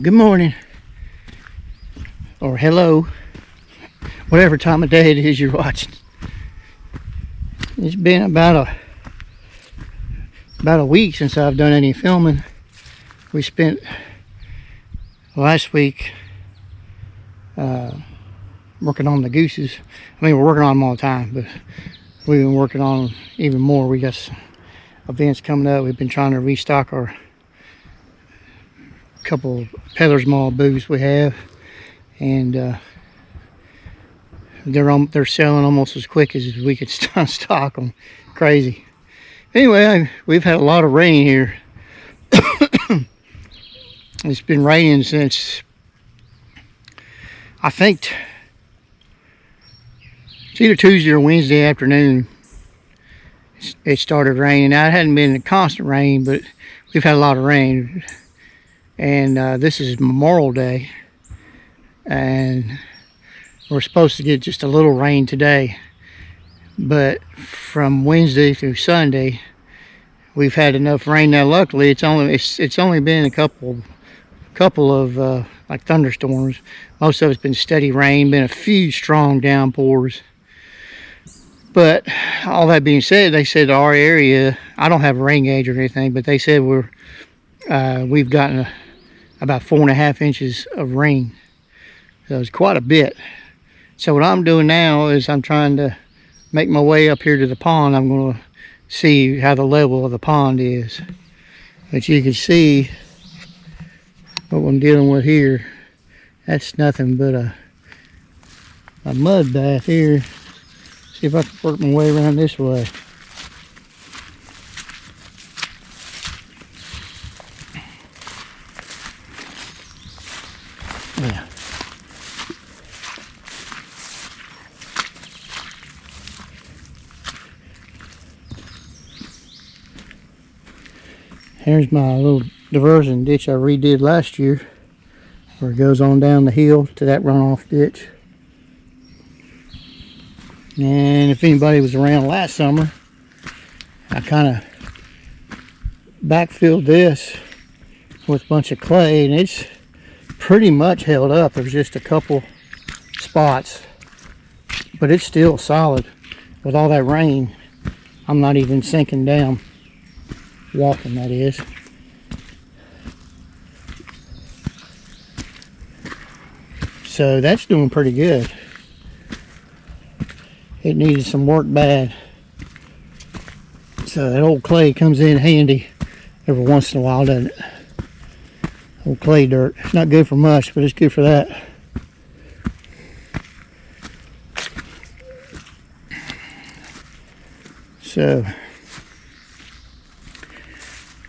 Good morning, or hello, whatever time of day it is you're watching. It's been about a week since I've done any filming. We spent last week working on the gooses. I mean, we're working on them all the time, but we've been working on them even more. We got some events coming up. We've been trying to restock our couple Peddler's Mall booths we have, and they're selling almost as quick as we could stock them. Crazy. Anyway, we've had a lot of rain here. It's been raining since, I think, it's either Tuesday or Wednesday afternoon. It started raining. Now, it hadn't been a constant rain, but we've had a lot of rain. And this is Memorial Day, and we're supposed to get just a little rain today, but from Wednesday through Sunday we've had enough rain. Now luckily it's only been a couple of like thunderstorms. Most of it's been steady rain, been a few strong downpours. But all that being said, they said our area, I don't have a rain gauge or anything, but they said we've gotten about 4.5 inches of rain. So it's quite a bit. So what I'm doing now is I'm trying to make my way up here to the pond. I'm going to see how the level of the pond is. But you can see what I'm dealing with here. That's nothing but a mud bath here. See if I can work my way around this way. Yeah. Here's my little diversion ditch I redid last year, where it goes on down the hill to that runoff ditch. And if anybody was around last summer, I kind of backfilled this with a bunch of clay, and it's pretty much held up. There's just a couple spots, but it's still solid. With all that rain, I'm not even sinking down, walking that is. So that's doing pretty good. It needed some work bad, so that old clay comes in handy every once in a while, doesn't it? Old clay dirt. It's not good for much, but it's good for that. So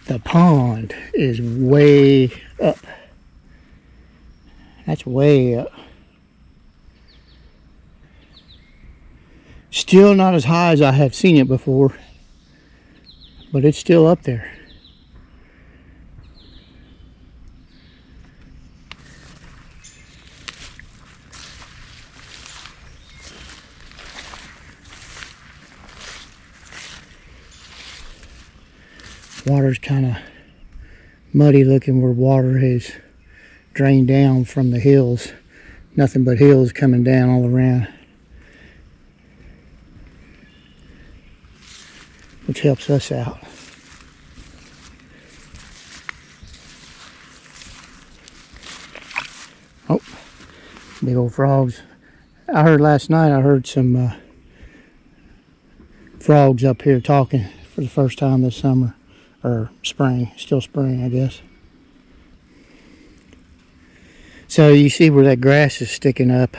the pond is way up. That's way up. Still not as high as I have seen it before, but it's still up there. Water's kind of muddy looking where water has drained down from the hills. Nothing but hills coming down all around, which helps us out. Oh, big old frogs. I heard last night, I heard some frogs up here talking for the first time this summer. Or spring, still spring, I guess. So you see where that grass is sticking up.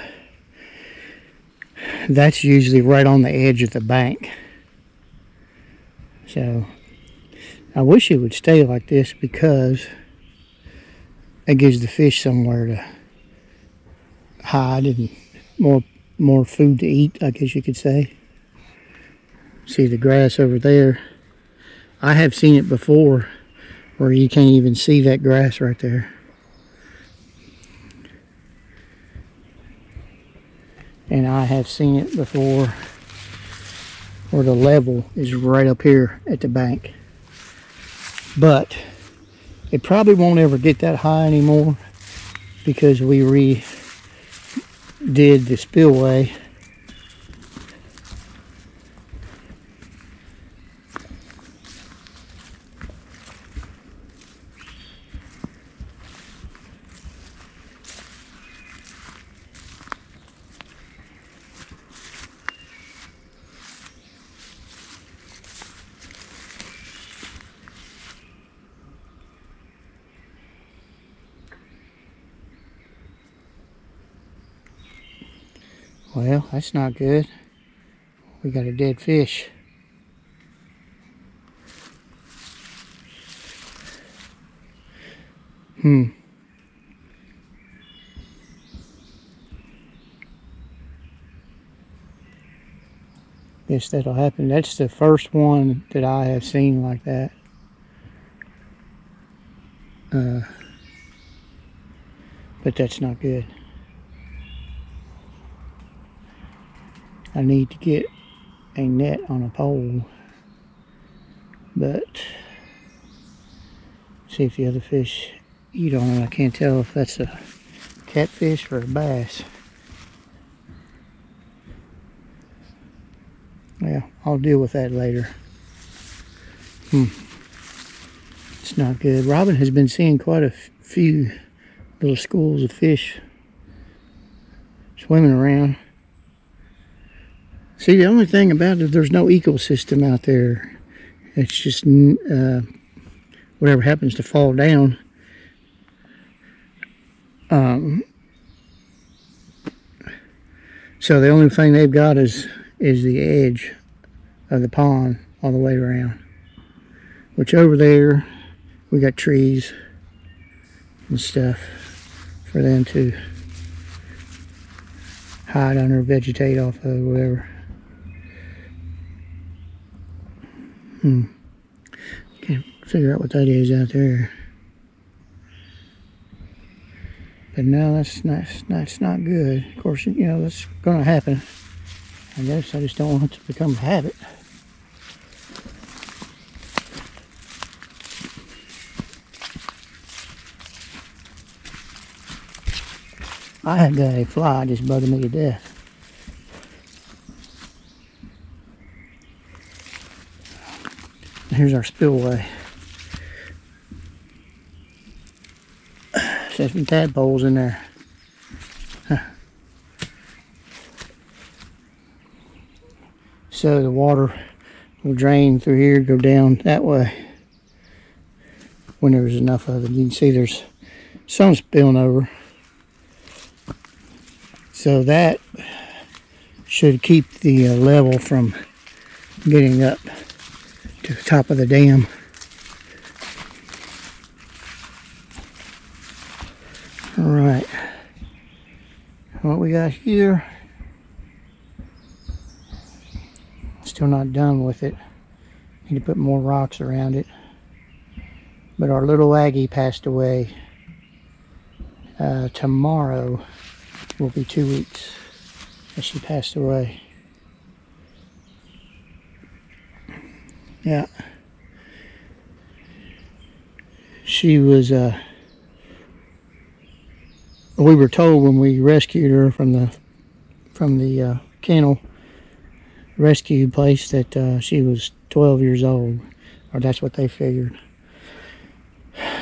That's usually right on the edge of the bank. So I wish it would stay like this, because it gives the fish somewhere to hide and more food to eat, I guess you could say. See the grass over there. I have seen it before where you can't even see that grass right there. And I have seen it before where the level is right up here at the bank. But it probably won't ever get that high anymore. because we redid the spillway. Well, that's not good. We got a dead fish. Guess that'll happen. That's the first one that I have seen like that. But that's not good. I need to get a net on a pole, but see if the other fish eat on it. I can't tell if that's a catfish or a bass. Yeah, I'll deal with that later. It's not good. Robin has been seeing quite a few little schools of fish swimming around. See, the only thing about it, there's no ecosystem out there. It's just whatever happens to fall down. So the only thing they've got is the edge of the pond all the way around. Which over there, we got trees and stuff for them to hide under, vegetate off of, whatever. Can't figure out what that is out there. But no, that's not good. Of course, you know, that's going to happen. I guess I just don't want it to become a habit. I had got a fly just bugging me to death. Here's our spillway. There's some tadpoles in there. So the water will drain through here, go down that way when there's enough of it. You can see there's some spilling over. So that should keep the level from getting up to the top of the dam. All right, what we got here, still not done with it. Need to put more rocks around it. But our little Aggie passed away. Tomorrow will be 2 weeks that she passed away. Yeah. She was, we were told when we rescued her from the kennel rescue place that she was 12 years old, or that's what they figured.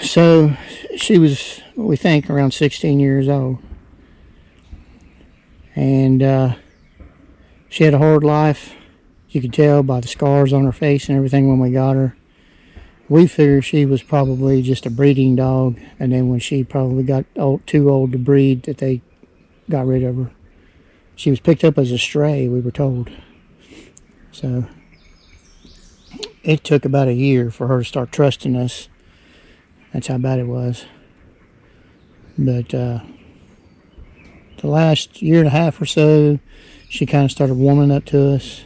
So she was, we think, around 16 years old. And she had a hard life. You could tell by the scars on her face and everything when we got her. We figured she was probably just a breeding dog, and then when she probably got too old to breed, that they got rid of her. She was picked up as a stray, we were told. So it took about a year for her to start trusting us. That's how bad it was. But the last year and a half or so, she kind of started warming up to us,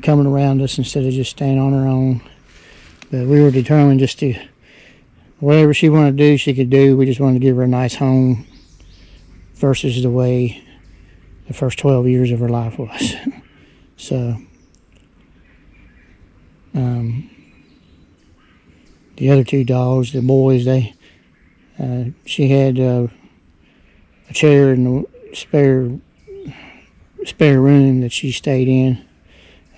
coming around us instead of just staying on her own. But we were determined just to, whatever she wanted to do, she could do. We just wanted to give her a nice home versus the way the first 12 years of her life was. So, the other two dogs, the boys, she had a chair in the spare room that she stayed in.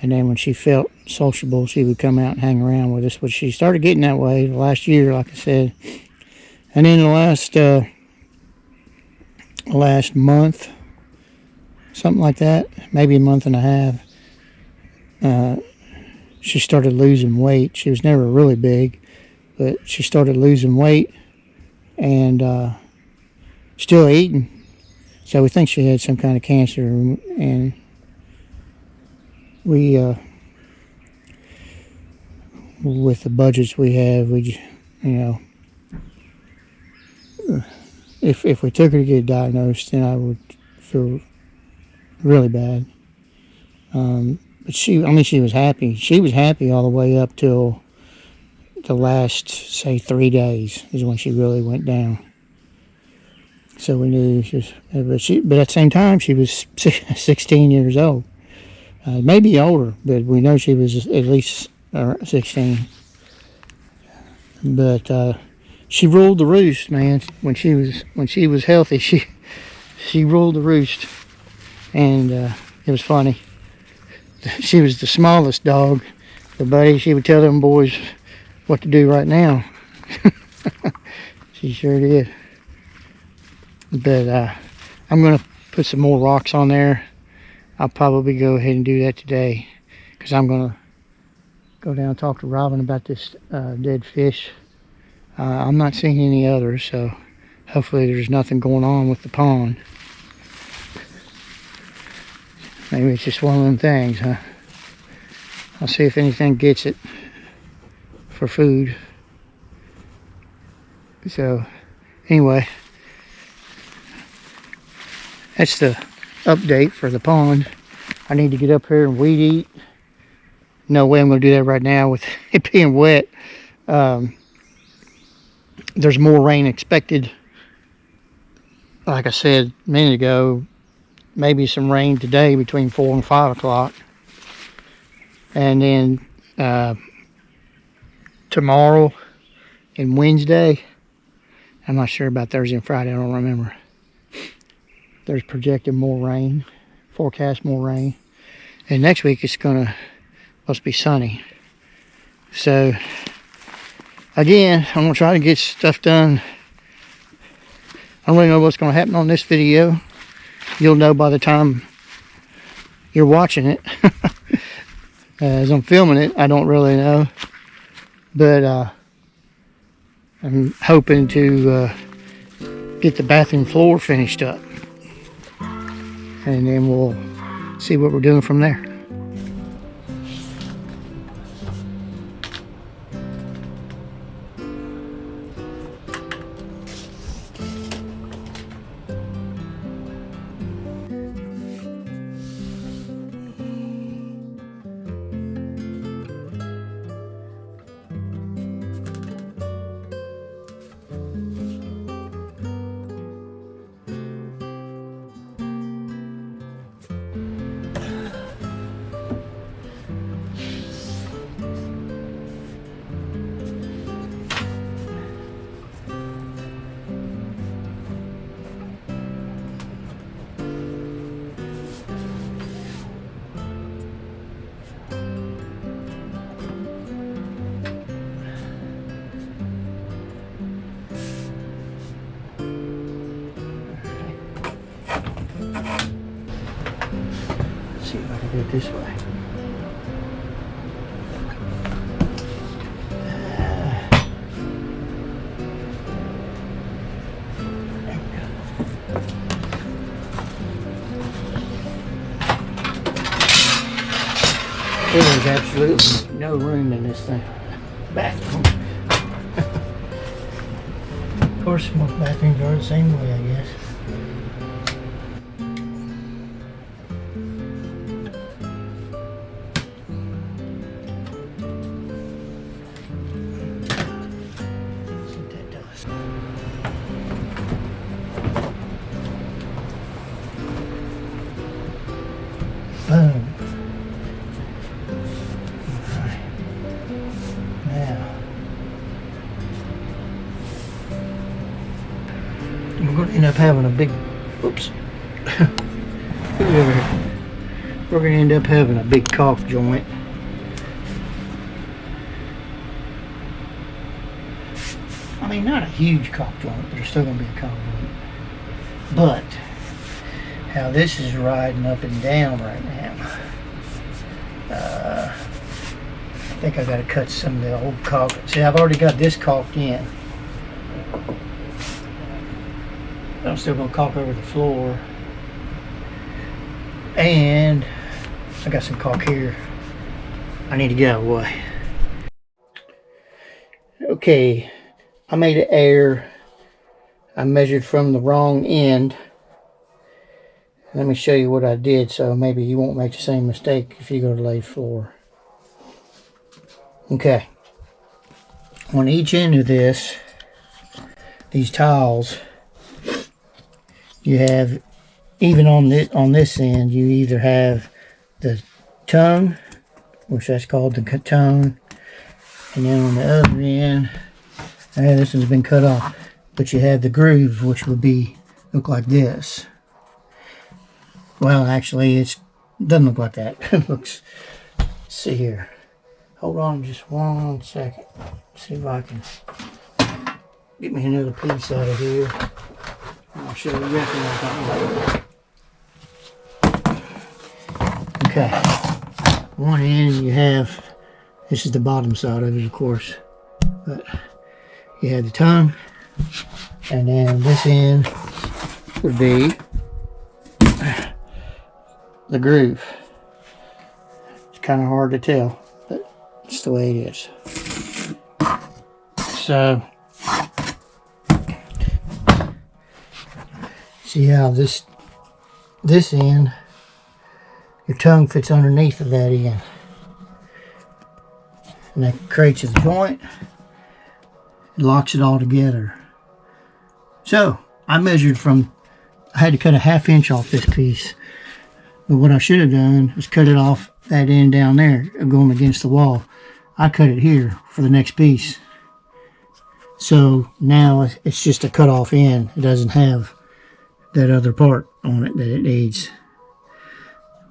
And then when she felt sociable, she would come out and hang around with us. But she started getting that way the last year, like I said. And then the last month, something like that, maybe a month and a half, she started losing weight. She was never really big, but she started losing weight and still eating. So we think she had some kind of cancer, and we, with the budgets we have, if we took her to get diagnosed, then I would feel really bad. But she was happy. She was happy all the way up till the last, say, 3 days is when she really went down. So we knew she was, but at the same time, she was 16 years old. Maybe older, but we know she was at least 16. But she ruled the roost, man. When she was healthy, she ruled the roost, and it was funny. She was the smallest dog, but buddy, she would tell them boys what to do right now. She sure did. But I'm gonna put some more rocks on there. I'll probably go ahead and do that today, because I'm gonna go down and talk to Robin about this dead fish. I'm not seeing any others, so hopefully there's nothing going on with the pond. Maybe it's just one of them things, huh? I'll see if anything gets it for food. So anyway, that's the update for the pond. I need to get up here and weed eat. No way I'm going to do that right now with it being wet. There's more rain expected. Like I said a minute ago, maybe some rain today between 4 and 5 o'clock. And then tomorrow and Wednesday, I'm not sure about Thursday and Friday, I don't remember. There's projected more rain, forecast more rain. And next week it's supposed to be sunny. So again, I'm gonna try to get stuff done. I don't really know what's gonna happen on this video. You'll know by the time you're watching it. As I'm filming it, I don't really know. But I'm hoping to get the bathroom floor finished up. And then we'll see what we're doing from there. See if I can do it this way. There's absolutely no room in this thing. Bathroom. Of course, most bathrooms are the same way, I guess. See what that does. Boom. We're going to end up having a big Oops. We're going to end up having a big caulk joint. I mean, not a huge caulk joint, but there's still going to be a caulk joint. But how this is riding up and down right now, I think I got to cut some of the old caulk. See, I've already got this caulked in. I'm still going to caulk over the floor. And I got some caulk here I need to get out of the way. Okay, I made an error. I measured from the wrong end. Let me show you what I did so maybe you won't make the same mistake if you go to lay floor. Okay, on each end of this, these tiles, you have, even on this end, you either have the tongue, which that's called the tongue, and then on the other end, this has been cut off, but you have the groove, which would be look like this. Well, actually, it doesn't look like that. It looks. Let's see here. Hold on, just 1 second. See if I can get me another piece out of here. I'll show you exactly what I'm talking about. Okay, one end you have, this is the bottom side of it, of course, but you have the tongue, and then this end would be the groove. It's kind of hard to tell, but it's the way it is. So, see how this end, your tongue fits underneath of that end, and that creates a joint. It locks it all together. So I measured I had to cut a 1/2 inch off this piece, but what I should have done is cut it off that end down there going against the wall. I cut it here for the next piece, so now it's just a cut off end. It doesn't have that other part on it that it needs.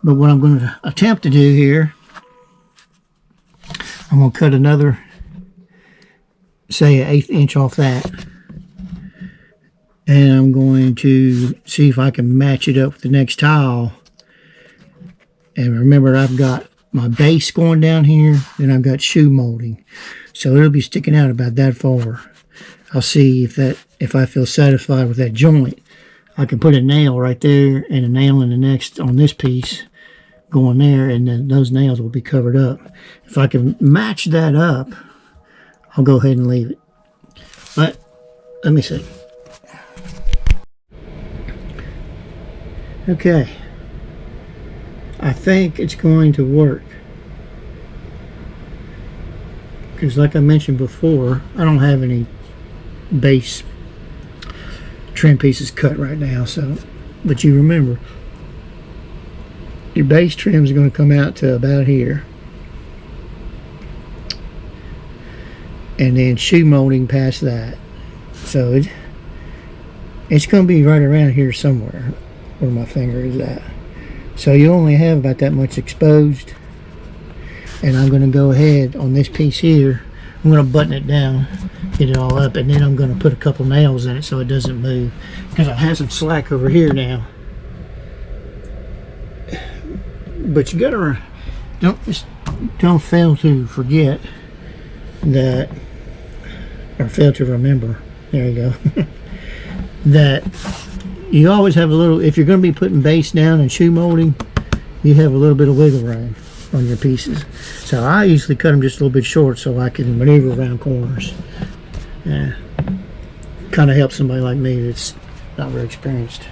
But what I'm going to attempt to do here, I'm going to cut another, say, an 1/8 inch off that, and I'm going to see if I can match it up with the next tile. And remember, I've got my base going down here, and I've got shoe molding, so it'll be sticking out about that far. I'll see if I feel satisfied with that joint. I can put a nail right there and a nail in the next on this piece going there, and then those nails will be covered up. If I can match that up, I'll go ahead and leave it. But let me see. Okay, I think it's going to work, because like I mentioned before, I don't have any base trim pieces cut right now. So, but you remember, your base trim is going to come out to about here, and then shoe molding past that. So it's going to be right around here somewhere where my finger is at. So you only have about that much exposed, and I'm going to go ahead on this piece here. I'm going to button it down, get it all up, and then I'm going to put a couple nails in it so it doesn't move, because I have some slack over here now. But you gotta don't fail to forget that, or fail to remember, there you go, that you always have a little, if you're going to be putting base down and shoe molding, you have a little bit of wiggle room on your pieces. So I usually cut them just a little bit short so I can maneuver around corners. Yeah, kind of helps somebody like me that's not very experienced.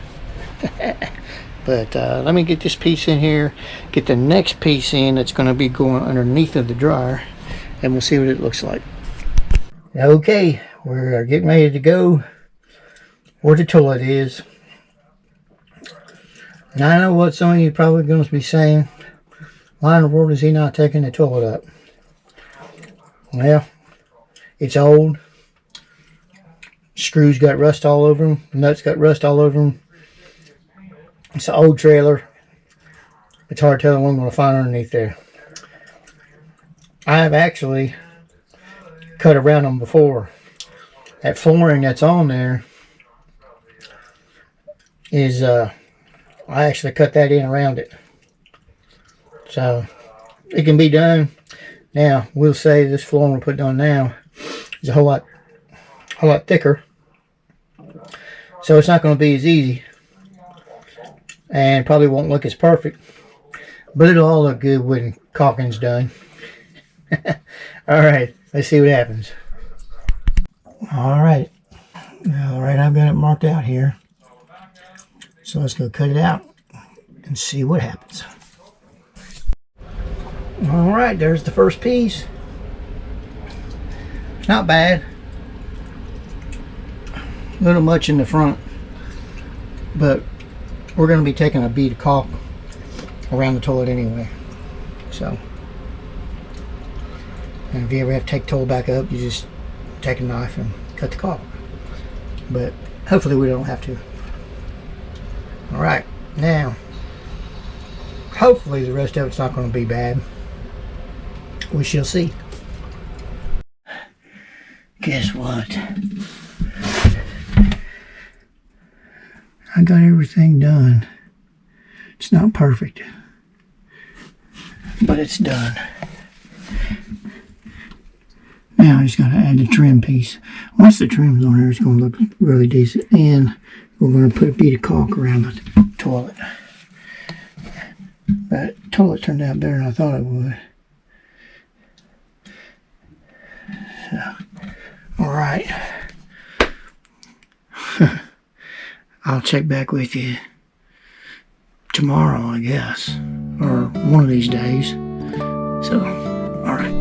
But let me get this piece in here, get the next piece in that's going to be going underneath of the dryer, and we'll see what it looks like. Okay, we're getting ready to go where the toilet is. Now I know what some of you are probably going to be saying, why in the world is he not taking the toilet up? Well, it's old. Screws got rust all over them, nuts got rust all over them. It's an old trailer. It's hard telling what I'm going to find underneath there. I have actually cut around them before. That flooring that's on there is, I actually cut that in around it. So, it can be done. Now, we'll say this flooring we're putting on now is a whole lot thicker. So, it's not going to be as easy. And probably won't look as perfect. But it'll all look good when caulking's done. Alright, let's see what happens. Alright, I've got it marked out here. So let's go cut it out and see what happens. Alright, there's the first piece. Not bad. A little much in the front, but we're going to be taking a bead of caulk around the toilet anyway. So, and if you ever have to take the toilet back up, you just take a knife and cut the caulk. But hopefully we don't have to. Alright, now, hopefully the rest of it's not going to be bad. We shall see. Guess what? I got everything done. It's not perfect, but it's done. Now I just got to add the trim piece. Once the trim's on there, it's going to look really decent. And we're going to put a bead of caulk around the toilet. But the toilet turned out better than I thought it would. So, alright. I'll check back with you tomorrow, I guess. Or one of these days. So, alright.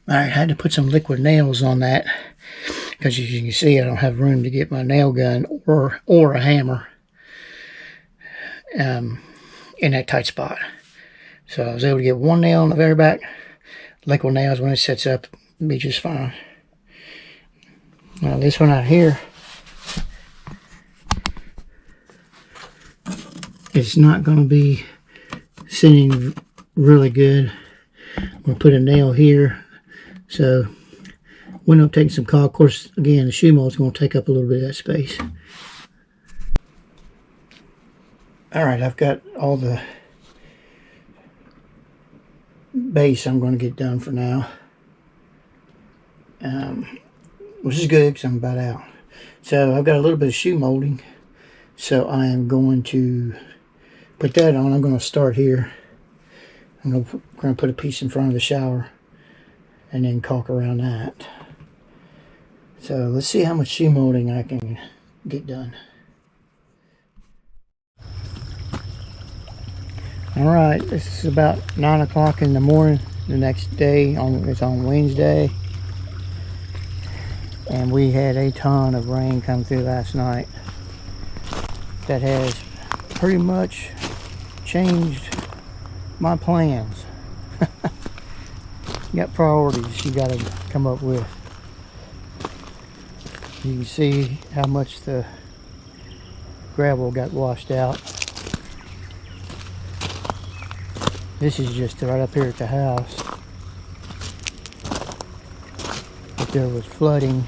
I had to put some liquid nails on that because as you can see I don't have room to get my nail gun or a hammer in that tight spot. So I was able to get one nail on the very back. Liquid nails, when it sets up, it'll be just fine. Now this one out here, it's not going to be sitting really good. I'm going to put a nail here. So when I'm taking some caulk, of course, again, the shoe mold's going to take up a little bit of that space. Alright, I've got all the base I'm going to get done for now. which is good because I'm about out. So I've got a little bit of shoe molding, so I am going to put that on. I'm going to start here. I'm going to put a piece in front of the shower and then caulk around that. So let's see how much shoe molding I can get done. All right, this is about 9 o'clock in the morning the next day. It's on Wednesday. And we had a ton of rain come through last night. That has pretty much changed my plans. You got priorities you got to come up with. You can see how much the gravel got washed out. This is just right up here at the house. But there was flooding.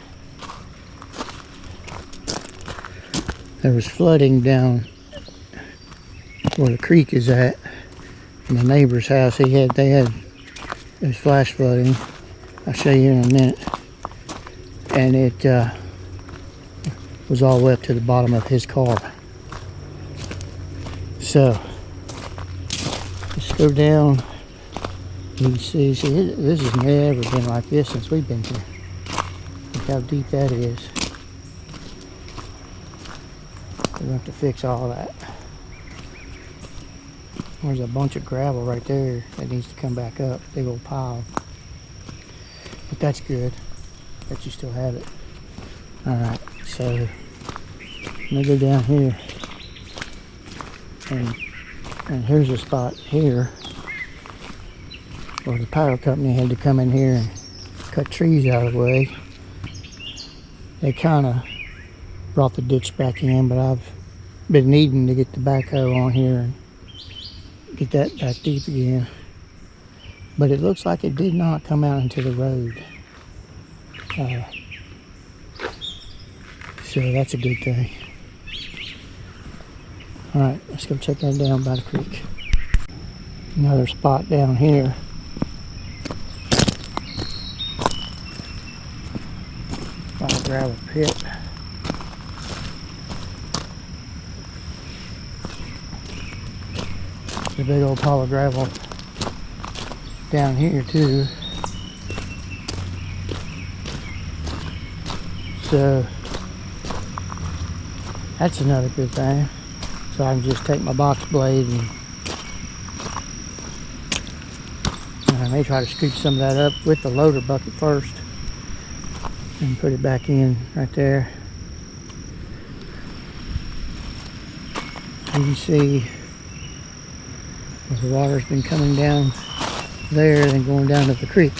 There was flooding down where the creek is at. In the neighbor's house, there was flash flooding. I'll show you in a minute. And it was all the way up to the bottom of his car. So let's go down. You can see this has never been like this since we've been here. Look how deep that is. We're going to have to fix all that. There's a bunch of gravel right there that needs to come back up. Big old pile. But that's good that you still have it. Alright, so I'm going to go down here. And here's a spot here where the power company had to come in here and cut trees out of the way. They kind of brought the ditch back in, but I've been needing to get the backhoe on here and get that back deep again. But it looks like it did not come out into the road. So that's a good thing. Alright, let's go check that down by the creek. Another spot down here. By a gravel pit. The big old pile of gravel down here too. So that's another good thing. So I can just take my box blade and I may try to scoop some of that up with the loader bucket first and put it back in right there. So you can see the water's been coming down there and going down to the creek.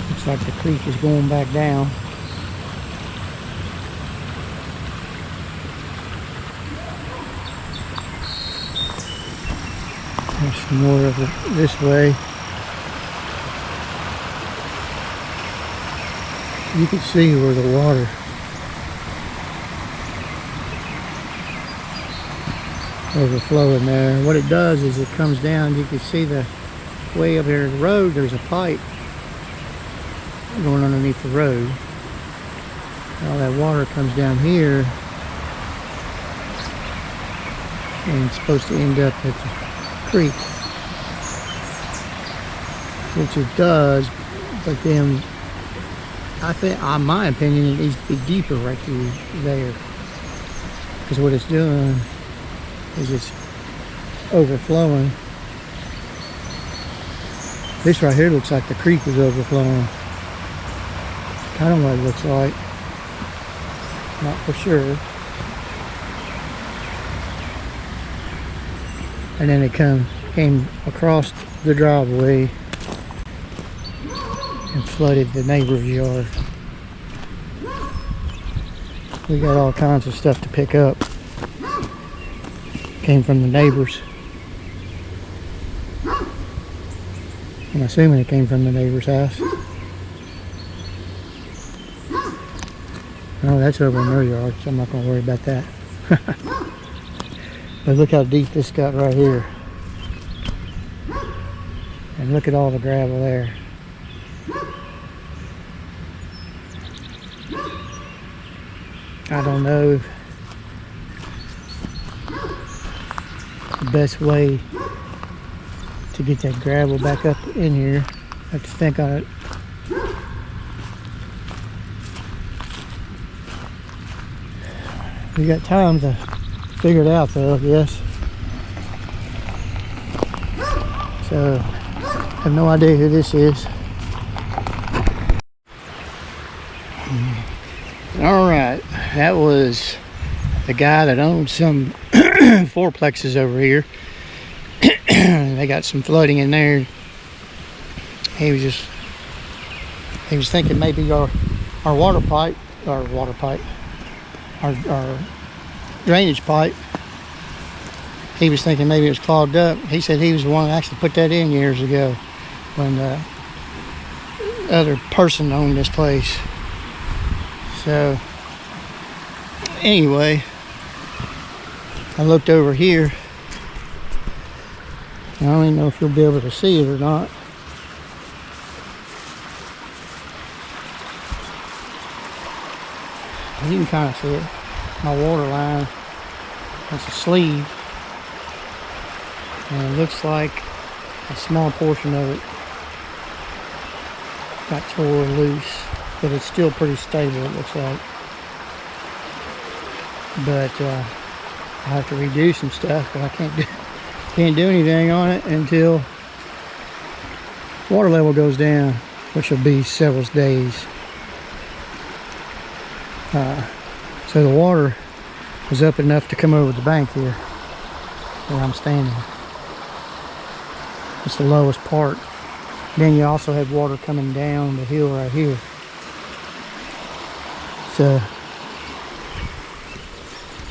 Looks like the creek is going back down. There's some more of it this way. You can see where the water overflowing there. What it does is it comes down. You can see the way up here in the road, there's a pipe going underneath the road. All that water comes down here and it's supposed to end up at the creek, which it does, but then I think, in my opinion, it needs to be deeper right through there, because what it's doing is it's overflowing. This right here looks like the creek was overflowing. Kind of what it looks like. Not for sure. And then it came across the driveway and flooded the neighbor's yard. We got all kinds of stuff to pick up. Came from the neighbors. I'm assuming it came from the neighbor's house. Oh, that's over in their yard, so I'm not going to worry about that. But look how deep this got right here. And look at all the gravel there. I don't know the best way to get that gravel back up in here. I have to think on it. We got time to figure it out though, I guess. So, I have no idea who this is. Alright, that was the guy that owns some fourplexes over here. They got some flooding in there. He was thinking maybe our water pipe, our drainage pipe, he was thinking maybe it was clogged up. He said he was the one that actually put that in years ago when the other person owned this place. So anyway, I looked over here. I don't even know if you'll be able to see it or not. You can kind of see it. My water line, that's a sleeve, and it looks like a small portion of it got tore loose, but it's still pretty stable, it looks like. But I have to redo some stuff, but I can't do anything on it until water level goes down, which will be several days. So the water was up enough to come over the bank here where I'm standing. It's the lowest part. Then you also have water coming down the hill right here. So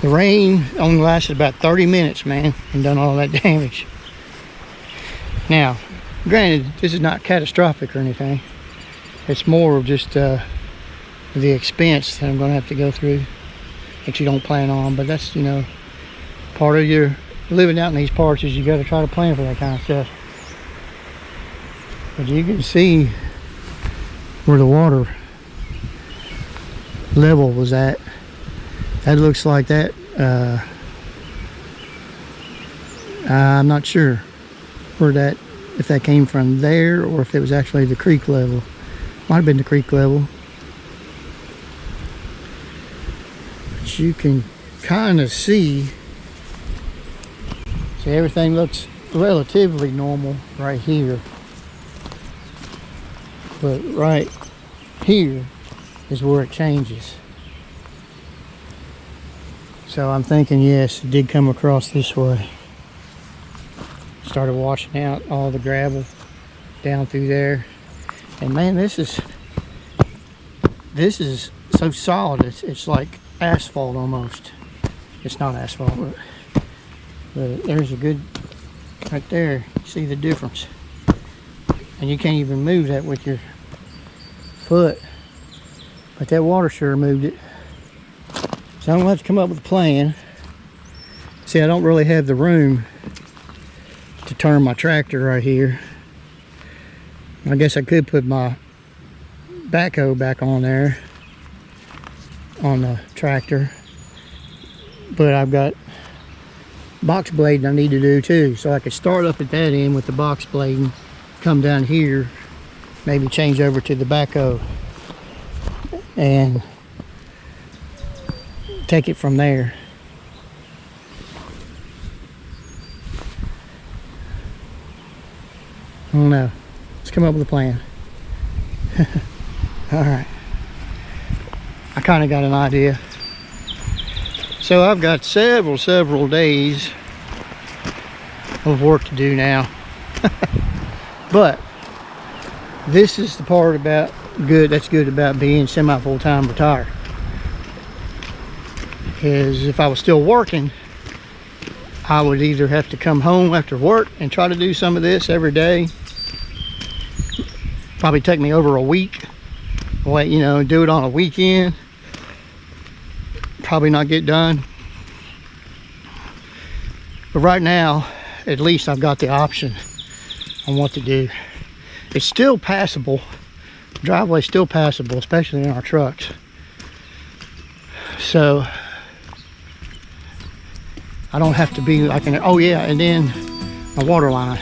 the rain only lasted about 30 minutes, man, and done all that damage. Now, granted, this is not catastrophic or anything. It's more of just the expense that I'm going to have to go through that you don't plan on. But that's, you know, part of your living out in these parts is you got to try to plan for that kind of stuff. But you can see where the water level was at. That looks like that. I'm not sure where that, if that came from there or if it was actually the creek level. Might have been the creek level. But you can kind of see everything looks relatively normal right here. But right here is where it changes. So I'm thinking, yes, it did come across this way. Started washing out all the gravel down through there. And man, this is so solid. It's like asphalt almost. It's not asphalt, but there's a good, right there, you see the difference. And you can't even move that with your foot. But that water sure moved it. So I'm going to have to come up with a plan. See, I don't really have the room to turn my tractor right here. I guess I could put my backhoe back on there on the tractor. But I've got box blading I need to do too. So I could start up at that end with the box blading, come down here, maybe change over to the backhoe and take it from there. I don't know. Let's come up with a plan. Alright. I kind of got an idea. So I've got several days of work to do now. But this is the part that's good about being semi-full-time retired. Because if I was still working, I would either have to come home after work and try to do some of this every day. Probably take me over a week. Wait, you know, do it on a weekend. Probably not get done. But right now, at least I've got the option on what to do. It's still passable. The driveway's still passable, especially in our trucks. So I don't have to be, I can, oh yeah, and then my water line,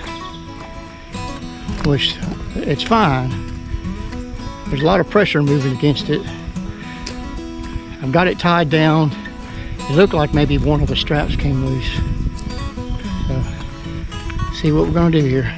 which it's fine. There's a lot of pressure moving against it. I've got it tied down. It looked like maybe one of the straps came loose. So, see what we're gonna do here.